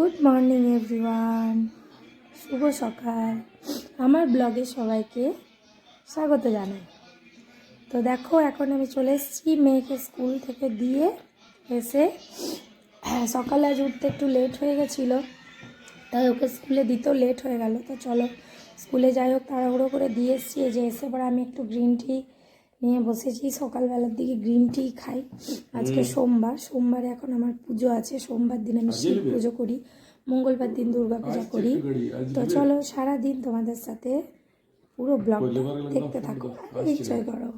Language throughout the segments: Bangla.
গুড মর্নিং এভরিওয়ান, শুভ সকাল। আমার ব্লগে সবাইকে স্বাগত জানাই। তো দেখো, এখন আমি চলে এসেছি মেয়েকে স্কুল থেকে দিয়ে এসে। সকালে আজ উঠতে একটু লেট হয়ে গেছিলো, তাই ওকে স্কুলে দিতেও লেট হয়ে গেল। তো চলো স্কুলে যাই হোক, তাড়াহুড়ো করে দিয়ে এসেছি। এই যে এসে পরে আমি একটু গ্রিন টি নিয়ে বসেছি। সকালবেলার দিকে গ্রিন টি খাই। আজকে সোমবারে এখন আমার পুজো আছে। সোমবার দিন আমি শিব পুজো করি, মঙ্গলবার দিন দুর্গা পূজা করি। তো চলো সারাদিন তোমাদের সাথে পুরো ব্লগটা দেখতে থাকো, এনজয় করো।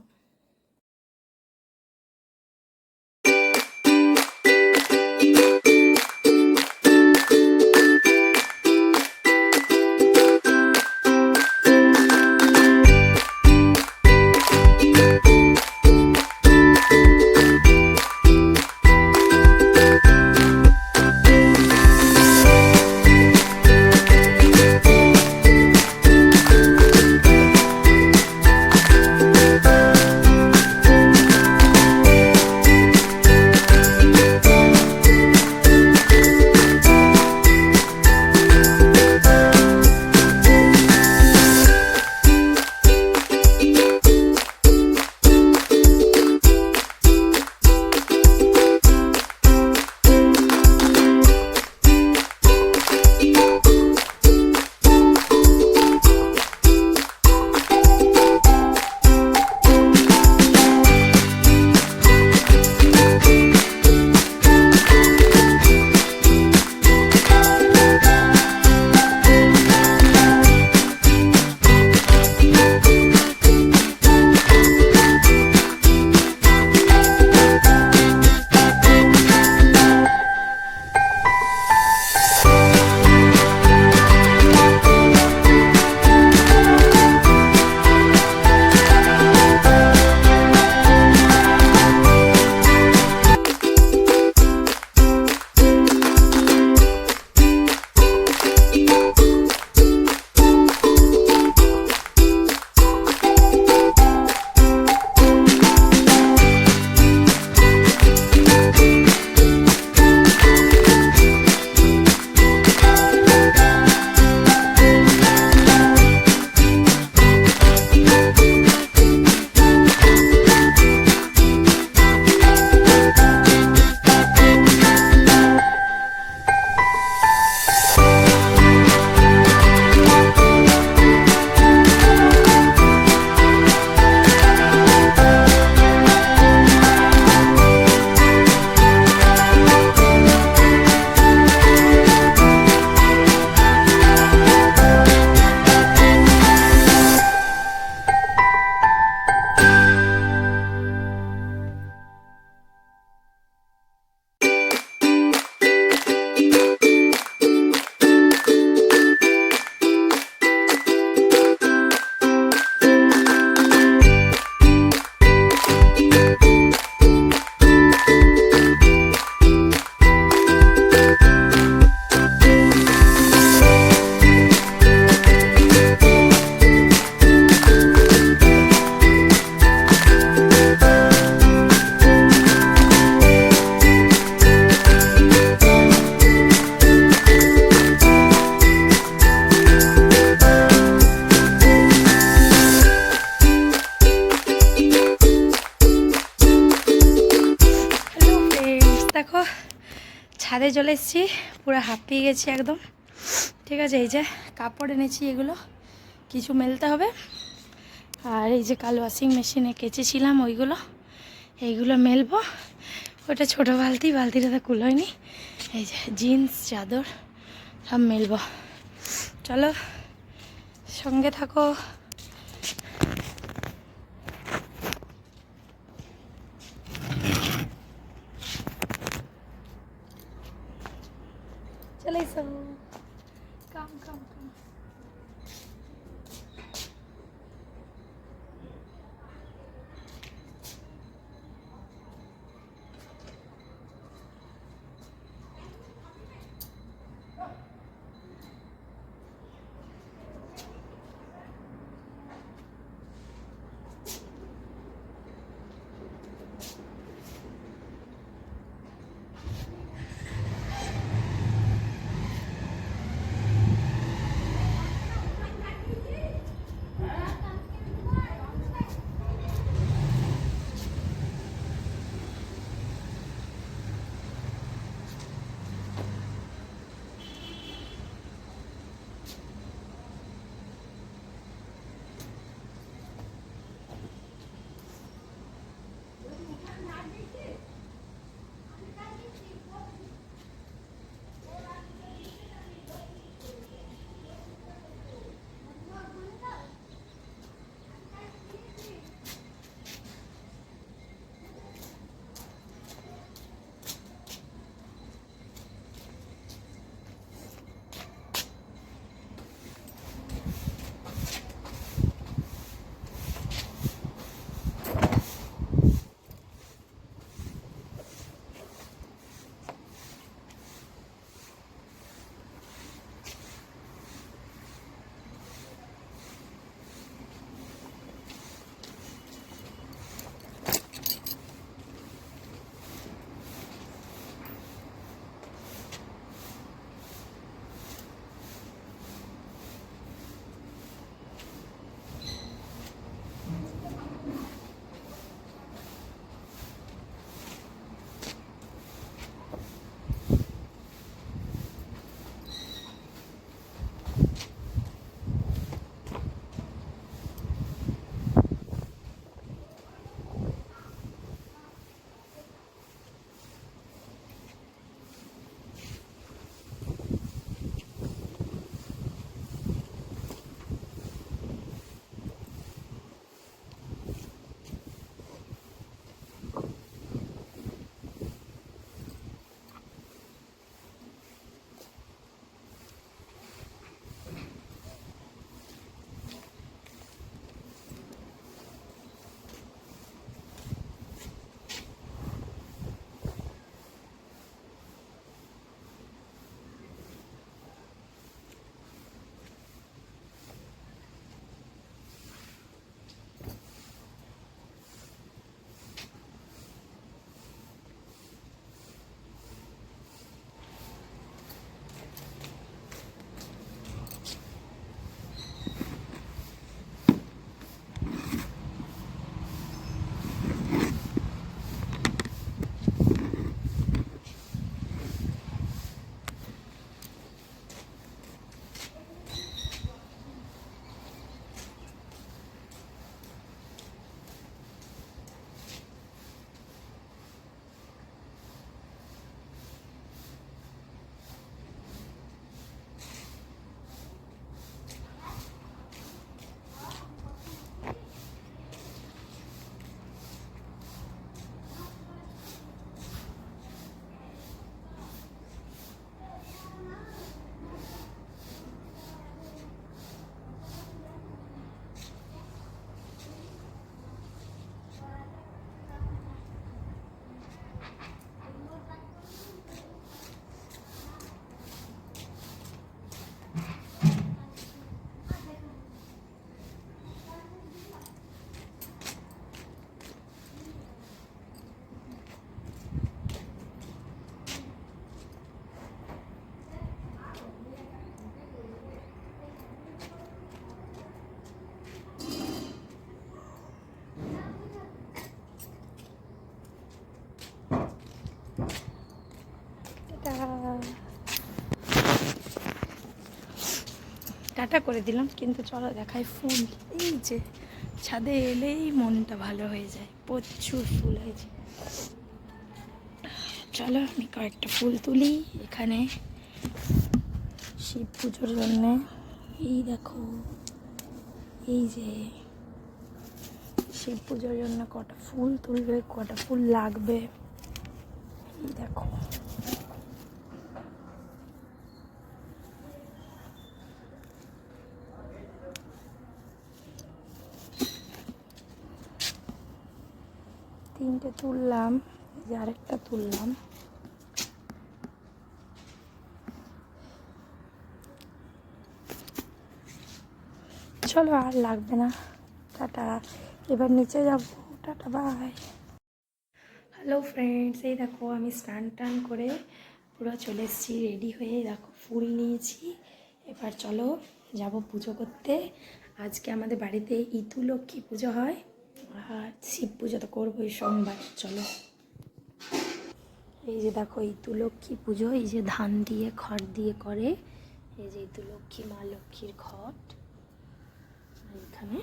দেখো ছাদে চলে এসেছি, পুরো হাঁপিয়ে গেছি একদম। ঠিক আছে, এই যে কাপড় এনেছি, এগুলো কিছু মেলতে হবে। আর এই যে কাল ওয়াশিং মেশিনে কেচেছিলাম এইগুলো মেলবো। ওটা ছোটো বালতিটা তো কুলোয়নি। এই যে জিন্স চাদর সব মেলবো। চলো সঙ্গে থাকো। চলে এসো, কাম টাটা করে দিলাম, কিন্তু চলো দেখাই ফুল। এই যে ছাদে এলেই মনটা ভালো হয়ে যায়, প্রচুর ফুল হয়েছে। চলো আমি কয়েকটা ফুল তুলি এখানে শিব পুজোর জন্যে। এই দেখো, এই যে শিব পুজোর জন্য কটা ফুল তুলবে, কটা ফুল লাগবে, এই দেখো। তিনটে তুললাম, এই যে আরেকটা তুললাম। চলো আর লাগবে না, টাটা, এবার নিচে যাবো, টাটা বাই। হ্যালো ফ্রেন্ডস, এই দেখো আমি স্নান টান করে পুরো চলে এসেছি রেডি হয়ে। দেখো ফুল নিয়েছি, এবার চলো যাব পুজো করতে। আজকে আমাদের বাড়িতে ইতু লক্ষ্মী পুজো হয়, আর শিব পুজো তো করবোই সোমবার। চলো, এই যে দেখো ইতু লক্ষ্মী পুজো, এই যে ধান দিয়ে খড় দিয়ে করে, এই যে ইতু লক্ষ্মী মা লক্ষ্মীর ঘট, আর এখানে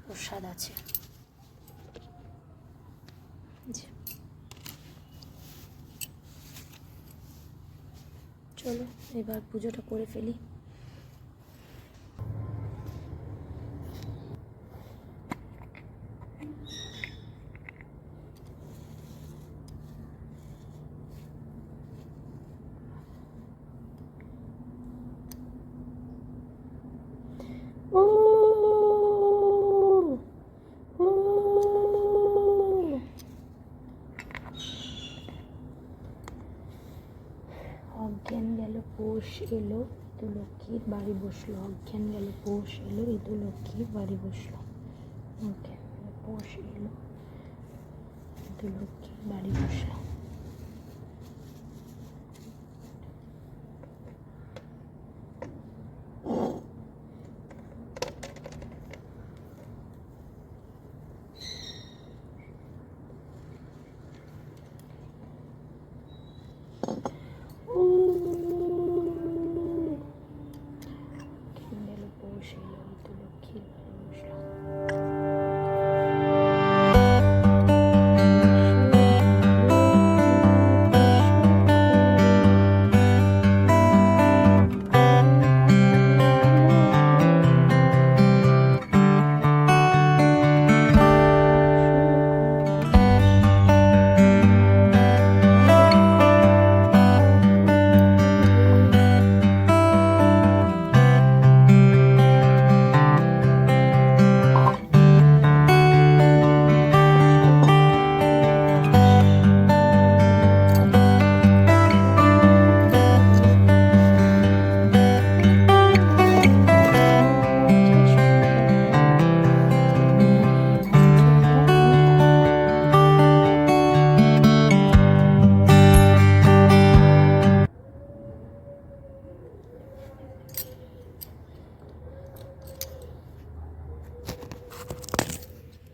প্রসাদ আছে। চলো এবার পুজোটা করে ফেলি। অজ্ঞান গেল পৌষ এলো, ইতু লক্ষ্মীর বাড়ি বসলো। অজ্ঞান গেল পৌষ এলো, ইতু লক্ষ্মীর বাড়ি বসলো। অজ্ঞান গেল পৌষ এলো, ইতু লক্ষ্মীর বাড়ি বসলো।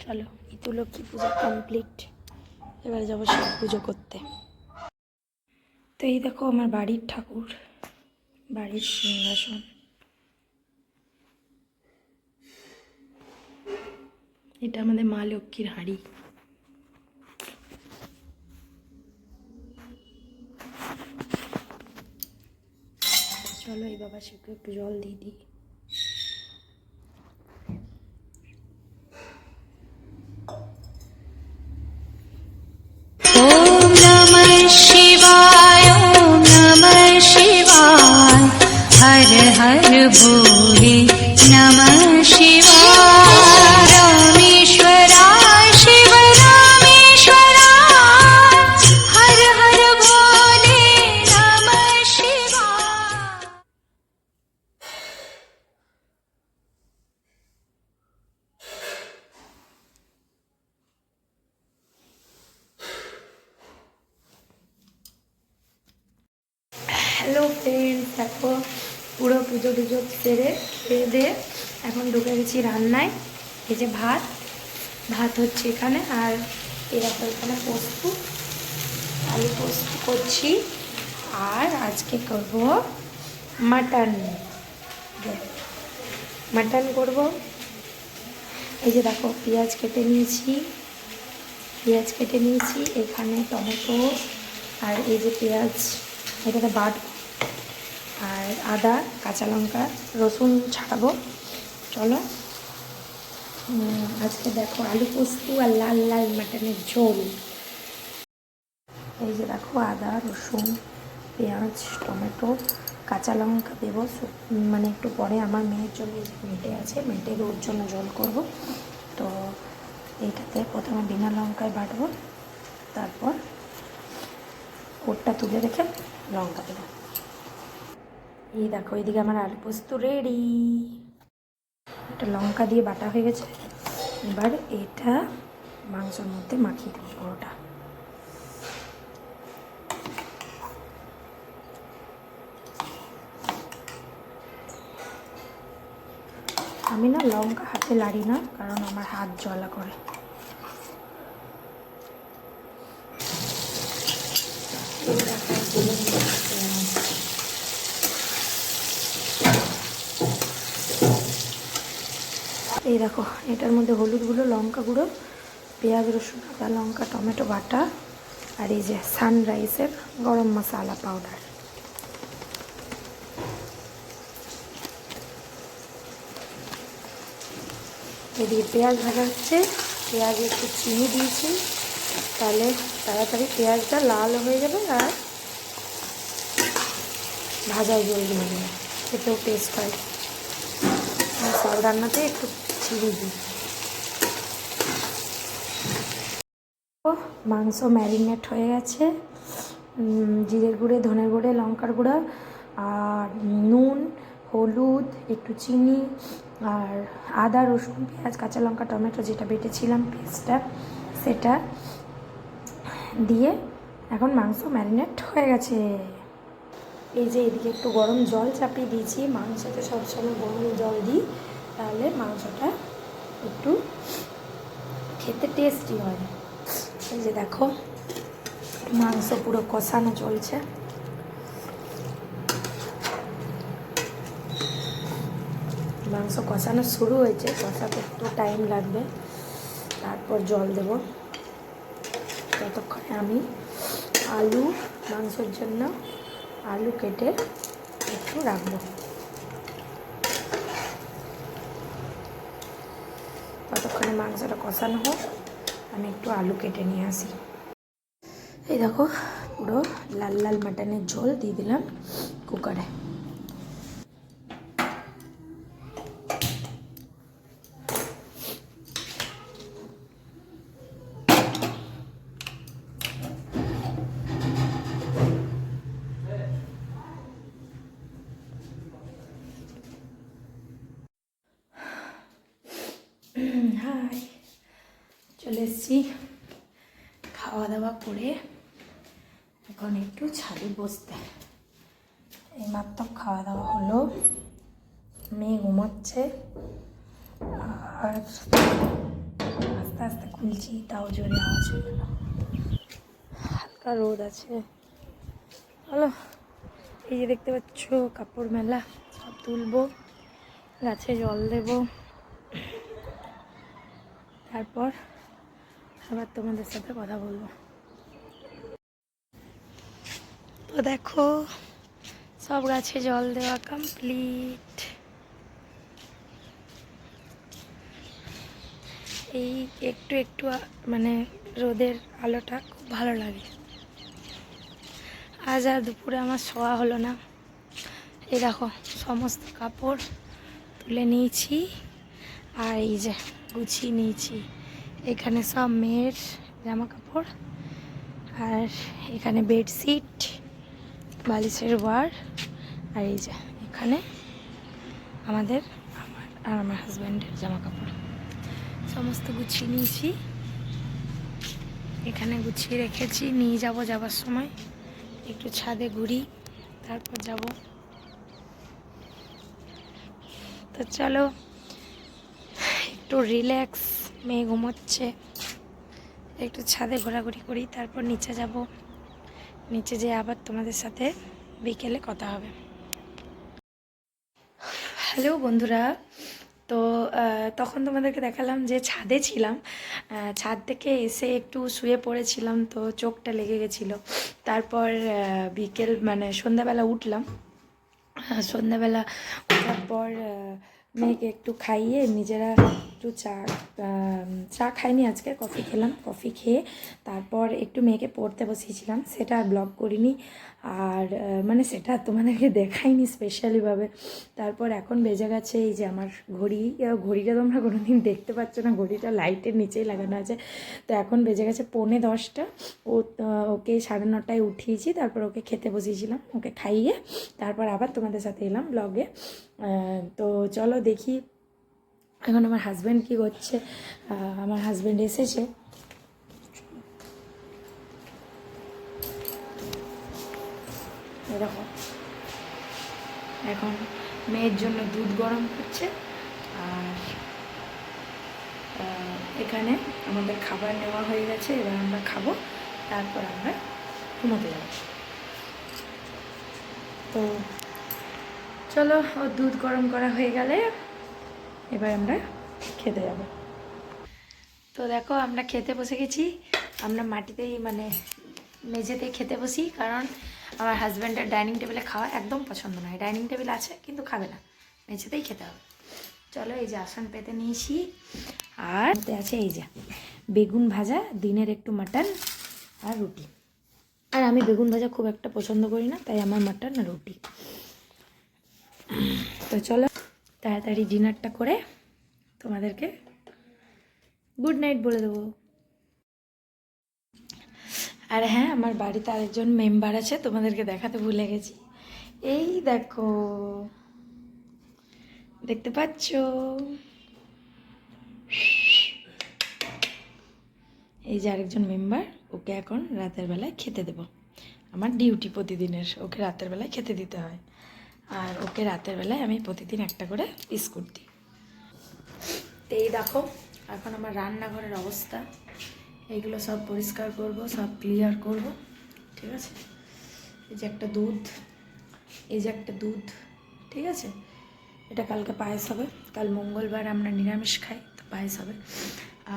চলো ইতু লক্ষ্মী পুজো কমপ্লিট, এবার যাবো শিব পুজো করতে। তো এই দেখো আমার বাড়ির ঠাকুর, বাড়ির সিংহাসন। এটা আমাদের মা লক্ষ্মীর হাঁড়ি। চলো এই বাবা শিবকে একটু জল দিয়ে দিই। ओम नमः शिवाय, ओम नमः शिवाय, हर हर भोले नमः शिवाय। रामेश्वराय शिव रामेश्वराय, हर हर भोले नमः शिवाय। হ্যালো ফ্রেন্ডস, দেখো পুরো পুজো টুজো সেরে খেয়ে দিয়ে এখন ঢুকে গেছি রান্নায়। এই যে ভাত হচ্ছে এখানে, আর এরকম এখানে পোস্ত, আলু পোস্ত করছি। আর আজকে করব মাটন, মাটন করব। এই যে দেখো পেঁয়াজ কেটে নিয়েছি, এখানে টমেটো আর এই যে পেঁয়াজ এটাতে বাটবো, আর আদা কাঁচা লঙ্কা রসুন ছাড়াবো। চলো আজকে দেখো আলু পোস্ত আর লাল লাল মাটনের ঝোল। এই যে দেখো আদা রসুন পেঁয়াজ টমেটো কাঁচা লঙ্কা দেবো, মানে একটু পরে আমার মেয়ের জন্য যে মেটে আছে, মেটের ওর জন্য জল করব। তো এইটাতে প্রথমে বিনা লঙ্কায় বাটবো, তারপর ওরটা তুলে রেখে লঙ্কা দেবো। এই দেখো এইদিকে আমার আলু পোস্ত রেডি। এটা লঙ্কা দিয়ে বাটা হয়ে গেছে, এবার এটা মাংসের মধ্যে মাখিয়ে দেবো পুরোটা। আমি না লঙ্কা হাতে লাড়ি না, কারণ আমার হাত জ্বালা করে। এই দেখো এটার মধ্যে হলুদ গুঁড়ো লঙ্কা গুঁড়ো পেঁয়াজ রসুন আদা লঙ্কা টমেটো বাটা আর এই যে সানরাইজের গরম মশলা পাউডার। এদিকে পেঁয়াজ ভাজা হচ্ছে, পেঁয়াজে একটু চিনি দিয়েছি, তাহলে তাড়াতাড়ি পেঁয়াজটা লাল হয়ে যাবে আর ভাজাও জলদি হয়ে যাবে, খেতেও টেস্ট হয়। সব রান্নাতে একটু চিনি দিই। মাংস ম্যারিনেট হয়ে গেছে, জিরের গুঁড়ে ধনের গুঁড়ে লঙ্কার গুঁড়া আর নুন হলুদ একটু চিনি আর আদা রসুন পেঁয়াজ কাঁচা লঙ্কা টমেটো যেটা বেটেছিলাম পেস্টটা, সেটা দিয়ে এখন মাংস ম্যারিনেট হয়ে গেছে। এই যে এদিকে একটু গরম জল চাপিয়ে দিয়েছি, মাংসতে সবসময় গরম জল দিই, তাহলে মাংসটা একটু খেতে টেস্টি হয়। এই যে দেখো মাংস পুরো কষানো চলছে। মাংস কষানো শুরু হয়েছে, কষাতে একটু টাইম লাগবে, তারপর জল দেব। ততক্ষণে আমি আলু মাংসের জন্য আলু কেটে একটু রাখবো। ততক্ষণে মাংসটা কষানো হোক, আমি একটু আলু কেটে নিয়ে আসি। এই দেখো পুরো লাল লাল মাটনের ঝোল দিয়ে দিলাম কুকারে। হাই, চলে এসেছি খাওয়া দাওয়া করে, এখন একটু ছাদে বসতে। এইমাত্র খাওয়া দাওয়া হলো, মেয়ে ঘুমাচ্ছে আর আস্তে আস্তে খুলছি, তাও জোরে আওয়াজ হয়ে গেল। হালকা রোদ আছে। হলো এই যে দেখতে পাচ্ছ কাপড় মেলা, সব তুলবো, গাছে জল দেবো, তারপর আবার তোমাদের সাথে কথা বলবো। তো দেখো সব গাছে জল দেওয়া কমপ্লিট। এই একটু একটু মানে রোদের আলোটা খুব ভালো লাগে। আজ আর দুপুরে আমার শোয়া হলো না। এই দেখো সমস্ত কাপড় তুলে নিয়েছি আর এই যে গুছিয়ে নিয়েছি। এখানে সব মেয়ের জামা কাপড় আর এখানে বেডশিট বালিশের ওয়ার আর এই যে এখানে আমার আর আমার হাজব্যান্ডের জামা কাপড় সমস্ত গুছিয়ে নিয়েছি। এখানে গুছিয়ে রেখেছি, নিয়ে যাবার সময় একটু ছাদে ঘুরি, তারপর যাব। তো চলো একটু রিল্যাক্স, মেয়ে ঘুমোচ্ছে, একটু ছাদে ঘোরাঘুরি করি, তারপর নিচে যাব। নিচে যেয়ে আবার তোমাদের সাথে বিকেলে কথা হবে। হ্যালো বন্ধুরা। তো তখন তোমাদেরকে দেখালাম যে ছাদে ছিলাম। ছাদ থেকে এসে একটু শুয়ে পড়েছিলাম, তো চোখটা লেগে গেছিলো। তারপর বিকেল মানে সন্ধ্যাবেলা উঠলাম। সন্ধ্যাবেলা ওঠার পর মেয়েকে একটু খাইয়ে নিজেরা একটু চা খাইনি, আজকে কফি খেলাম। কফি খেয়ে তারপর একটু মেয়েকে পড়তে বসিয়েছিলাম, সেটা আর ব্লগ করিনি। আর মানে সেটা তোমাদেরকে দেখাইনি স্পেশালিভাবে। তারপর এখন বেজে গেছে এই যে আমার ঘড়িটা তোমরা কোনো দিন দেখতে পাচ্ছ না, ঘড়িটা লাইটের নিচেই লাগানো আছে। তো এখন বেজে গেছে 9:45। ওকে 9:30টায় উঠিয়েছি, তারপর ওকে খেতে বসিয়েছিলাম, ওকে খাইয়ে তারপর আবার তোমাদের সাথে এলাম ব্লগে। তো চলো দেখি এখন আমার হাজব্যান্ড কী করছে। আমার হাজব্যান্ড এসেছে। দেখো এখন মেয়ের জন্য দুধ গরম করছে, আর এখানে আমাদের খাবার নেওয়া হয়ে গেছে, এবার আমরা খাবো, তারপর আমরা ঘুমোতে যাব। তো চলো, ও দুধ গরম করা হয়ে গেলে এবার আমরা খেতে যাব। তো দেখো আমরা খেতে বসে গেছি। আমরা মাটিতেই মানে মেঝেতেই খেতে বসি, কারণ আমার হাজব্যান্ডের ডাইনিং টেবিলে খাওয়া একদম পছন্দ নয়। ডাইনিং টেবিল আছে কিন্তু খাবে না, মেঝেতেই খেতে হবে। চলো এই যে আসন পেতে নিয়েছি, আর আছে এই যে বেগুন ভাজা, দিনের একটু মাটন আর রুটি। আর আমি বেগুন ভাজা খুব একটা পছন্দ করি না, তাই আমার মাটন আর রুটি। তো চলো তাড়াতাড়ি ডিনারটা করে তোমাদেরকে গুড নাইট বলে দেবো। আর হ্যাঁ, আমার বাড়িতে আরেকজন মেম্বার আছে, তোমাদেরকে দেখাতে ভুলে গেছি। এই দেখো, দেখতে পাচ্ছ? এই যে আরেকজন মেম্বার, ওকে এখন রাতের বেলায় খেতে দেব। আমার ডিউটি প্রতিদিনের, ওকে রাতের বেলায় খেতে দিতে হয়। আর ওকে রাতের বেলায় আমি প্রতিদিন একটা করে বিস্কুট দিই। তো এই দেখো এখন আমার রান্নাঘরের অবস্থা, এইগুলো সব পরিষ্কার করব, সব ক্লিয়ার করব, ঠিক আছে? এই যে একটা দুধ, এই যে একটা দুধ, ঠিক আছে? এটা কালকে পায়েস হবে, কাল মঙ্গলবার আমরা নিরামিষ খাই, তো পায়েস হবে।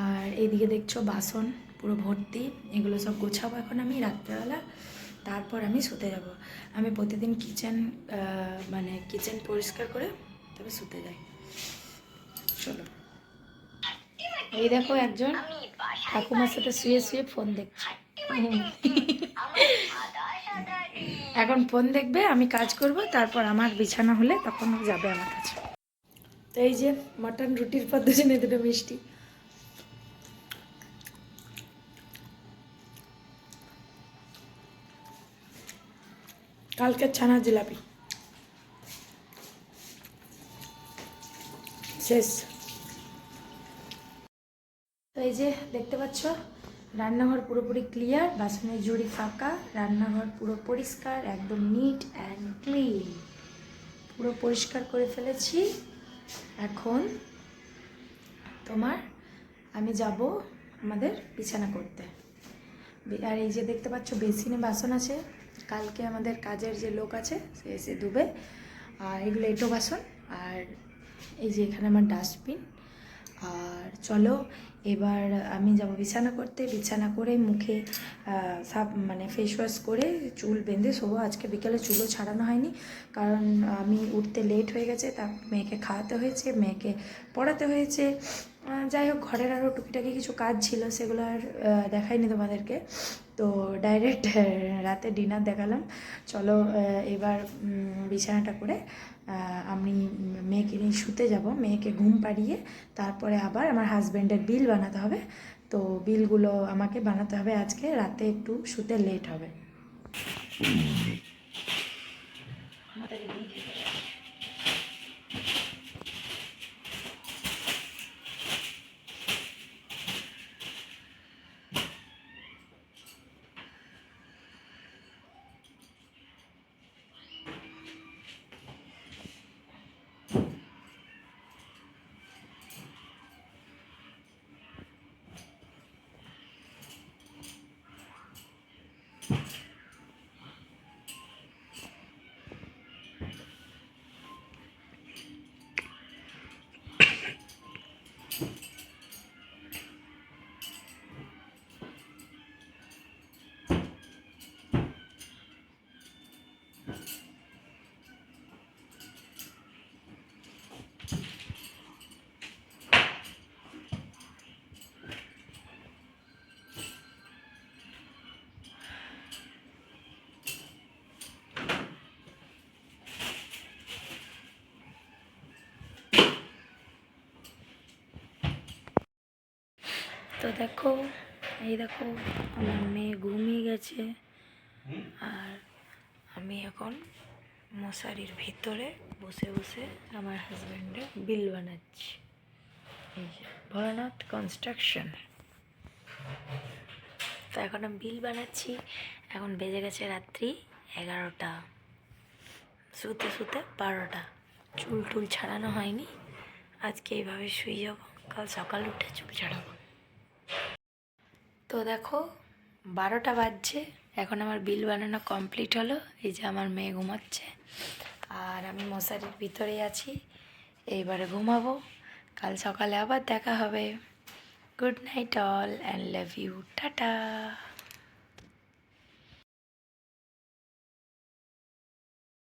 আর এইদিকে দেখছো বাসন পুরো ভর্তি, এগুলো সব গোছাবো এখন আমি রাত্রেবেলা, তারপর আমি শুতে যাব। আমি প্রতিদিন কিচেন পরিষ্কার করে তবে শুতে যাই। চলো, এই দেখো একজন ঠাকুমার সাথে শুয়ে শুয়ে ফোন দেখছে। এখন ফোন দেখবে, আমি কাজ করব, তারপর আমার বিছানা হলে তখন ও যাবে আমার কাছে। তো এই যে মটন রুটির পর দুজনে দুটো মিষ্টি। কালকের ছানার জিলাপি শেষ। তো এই যে দেখতে পাচ্ছ রান্নাঘর পুরোপুরি ক্লিয়ার, বাসনের ঝুড়ি ফাঁকা, রান্নাঘর পুরো পরিষ্কার, একদম নিট অ্যান্ড ক্লিন, পুরো পরিষ্কার করে ফেলেছি। এখন আমি যাব আমাদের বিছানা করতে। আর এই যে দেখতে পাচ্ছ বেসিনে বাসন আছে, কালকে আমাদের কাজের যে লোক আছে সে এসে ধুবে। আর এগুলো এঁটো বাসন, আর এই যে এখানে আমার ডাস্টবিন। আর চলো এবার আমি যাব বিছানা করতে। বিছানা করে মুখে ফেস ওয়াশ করে চুল বেঁধে শোবো। আজকে বিকেলে চুলও ছাড়ানো হয়নি, কারণ আমি উঠতে লেট হয়ে গেছে, তারপর মেয়েকে খাওয়াতে হয়েছে, মেয়েকে পড়াতে হয়েছে। যাই হোক, ঘরের আরও টুকিটাকি কিছু কাজ ছিল, সেগুলো আর দেখাইনি তোমাদেরকে। তো ডাইরেক্ট রাতে ডিনার দেখালাম। চলো এবার বিছানাটা করে আমি মেয়েকে নিয়ে শুতে যাব। মেয়েকে ঘুম পাড়িয়ে তারপরে আবার আমার হাজব্যান্ডের বিল বানাতে হবে। তো বিলগুলো আমাকে বানাতে হবে, আজকে রাতে একটু শুতে লেট হবে। তো দেখো, এই দেখো আমার মেয়ে ঘুমিয়ে গেছে আর আমি এখন মশারির ভিতরে বসে বসে আমার হাজব্যান্ডের বিল বানাচ্ছি। এই যে ভোলানাথ কনস্ট্রাকশন। তো এখন আমি বিল বানাচ্ছি। এখন বেজে গেছে রাত্রি 11টা, শুতে শুতে 12টা। চুল টুল ছাড়ানো হয়নি, আজকে এইভাবে শুয়ে যাব, কাল সকাল উঠে চুল ছাড়াবো। তো দেখো 12টা বাজছে, এখন আমার বিল বানানো কমপ্লিট হলো। এই যে আমার মেয়ে ঘুমাচ্ছে আর আমি মশারির ভিতরে আছি। এইবারে ঘুমাবো, কাল সকালে আবার দেখা হবে। Good night all and love you, tata.